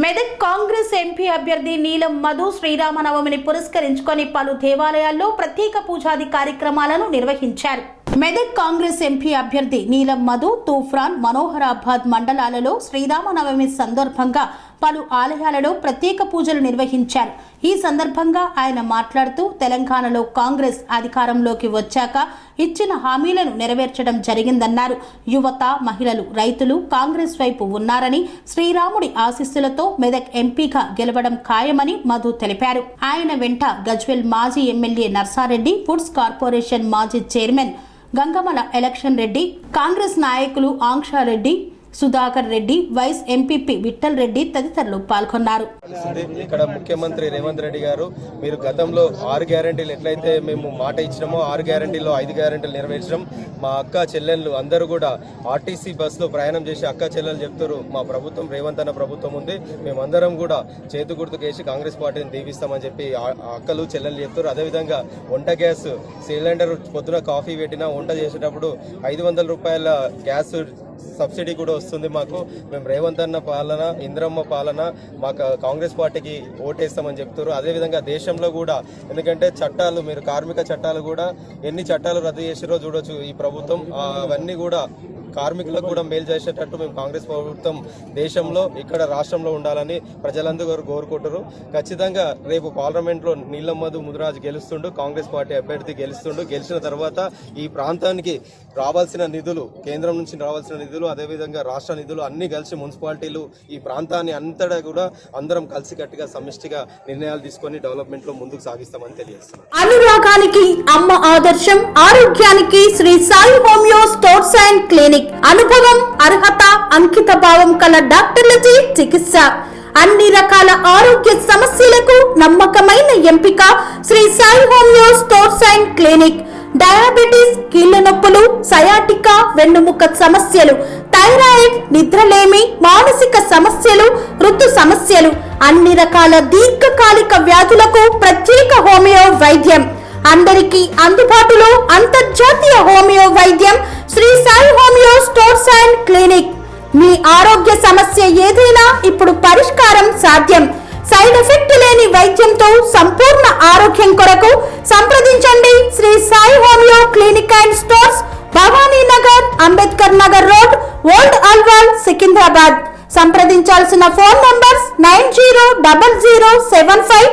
Medak Congress MP అభ్యర్థి నీలం మధు శ్రీరామనవమిని పురస్కరించుకొని పలు దేవాలయాల్లో ప్రత్యేక పూజాది కార్యక్రమాలను నిర్వహించారు. మెదక్ కాంగ్రెస్ ఎంపీ అభ్యర్థి నీలం మధు తూఫ్రాన్ మనోహరాబాద్ మండలాలలో శ్రీరామనవమి సందర్భంగా పలు ఆలయాలలో ప్రత్యేక పూజలు నిర్వహించారు. ఈ సందర్భంగా ఆయన మాట్లాడుతూ తెలంగాణలో కాంగ్రెస్ అధికారంలోకి వచ్చాక ఇచ్చిన హామీలను నెరవేర్చడం జరిగిందన్నారు. యువత, మహిళలు, రైతులు కాంగ్రెస్ వైపు ఉన్నారని, శ్రీరాముడి ఆశీస్సులతో మెదక్ ఎంపీగా గెలవడం ఖాయమని మధు తెలిపారు. ఆయన వెంట గజ్వేల్ మాజీ ఎమ్మెల్యే నర్సారెడ్డి, ఫుడ్స్ కార్పొరేషన్ మాజీ చైర్మన్ గంగమల ఎలక్షన్ రెడ్డి, కాంగ్రెస్ నాయకులు ఆంక్షారెడ్డి, సుధాకర్ రెడ్డి, వైస్ ఎంపీపీ విఠల్ రెడ్డి తదితరులు పాల్గొన్నారు. ఇక్కడ ముఖ్యమంత్రి రేవంత్ రెడ్డి గారు మీరు గతంలో 6 గ్యారెంటీలు ఎట్లయితే మేము మాట ఇచ్చినామో 6 గ్యారెంటీలో 5 గ్యారెంటీలు నెరవేర్చడం. మా అక్క చెల్లెళ్ళు అందరూ కూడా ఆర్టీసీ బస్సులో ప్రయాణం చేసి అక్క చెల్లెలు చెప్తారు మా ప్రభుత్వం రేవంత్ అన్న ప్రభుత్వం ఉంది, మేమందరం కూడా చేతు గుర్తుకేసి కాంగ్రెస్ పార్టీని దీవిస్తామని చెప్పి అక్కలు చెల్లెలు చెప్తారు. అదేవిధంగా వంట గ్యాస్ సిలిండర్ పొద్దున కాఫీ పెట్టినా వంట చేసేటప్పుడు 500 రూపాయల గ్యాస్ సబ్సిడీ కూడా వస్తుంది మాకు. మేము రేవంత్ అన్న పాలన, ఇంద్రమ్మ పాలన, మాకు కాంగ్రెస్ పార్టీకి ఓటేస్తామని చెప్తారు. అదేవిధంగా దేశంలో కూడా ఎందుకంటే చట్టాలు మీరు కార్మిక చట్టాలు కూడా ఎన్ని చట్టాలు రద్దు చేసిరో చూడొచ్చు ఈ ప్రభుత్వం. అవన్నీ కూడా కార్మికులకు కూడా మేలు చేసేటట్టు మేము కాంగ్రెస్ ప్రభుత్వం దేశంలో ఇక్కడ రాష్ట్రంలో ఉండాలని ప్రజలందరూ కోరుకుంటారు. ఖచ్చితంగా రేపు పార్లమెంట్లో నీలం మధు ముదిరాజు గెలుస్తుండు, కాంగ్రెస్ పార్టీ అభ్యర్థి గెలుస్తుండు. గెలిచిన తర్వాత ఈ ప్రాంతానికి రావాల్సిన నిధులు, కేంద్రం నుంచి రావాల్సిన నిధులు, అదేవిధంగా రాష్ట్ర నిధులు అన్ని కలిసి మున్సిపాలిటీలు ఈ ప్రాంతాన్ని అంతటా కూడా అందరం కలిసికట్టుగా సమిష్టిగా నిర్ణయాలు తీసుకొని డెవలప్మెంట్ లో ముందుకు సాగిస్తామని తెలియజేస్తున్నాం. అనురాగానికి అమ్మ ఆదర్శం, ఆరోగ్యానికి Shri Sai homeo stores and clinic. అనుభవం, అర్హత, అంకిత భావం కల డాక్టర్లచే చికిత్స. అన్ని రకాల ఆరోగ్య సమస్యలకు నమ్మకమైన ఎంపిక Shri Sai homeo stores and clinic. Diabetes, కీళ్ల నొప్పులు, సయాటికా, వెన్నుముక సమస్యలు, థైరాయిడ్, నిద్రలేమి, మానసిక సమస్యలు, ఋతు సమస్యలు, అన్ని రకాల దీర్ఘకాలిక వ్యాధులకు ప్రత్యేక హోమియో వైద్యం. అందరికీ అందుబాటులో అంతర్జాతీయ హోమియో వైద్యం Shri Sai homeo stores and clinic. మీ ఆరోగ్య సమస్య ఏదైనా ఇప్పుడు పరిష్కారం సాధ్యం. సైడ్ ఎఫెక్ట్ లేని వైద్యంతో సంపూర్ణ ఆరోగ్యం కొరకు సంప్రదించండి Shri Sai homeo clinic and stores, Bhavani Nagar, Ambedkar Nagar road, old Alwal, Secunderabad. సంప్రదించాల్సిన ఫోన్ నంబర్స్ 90007517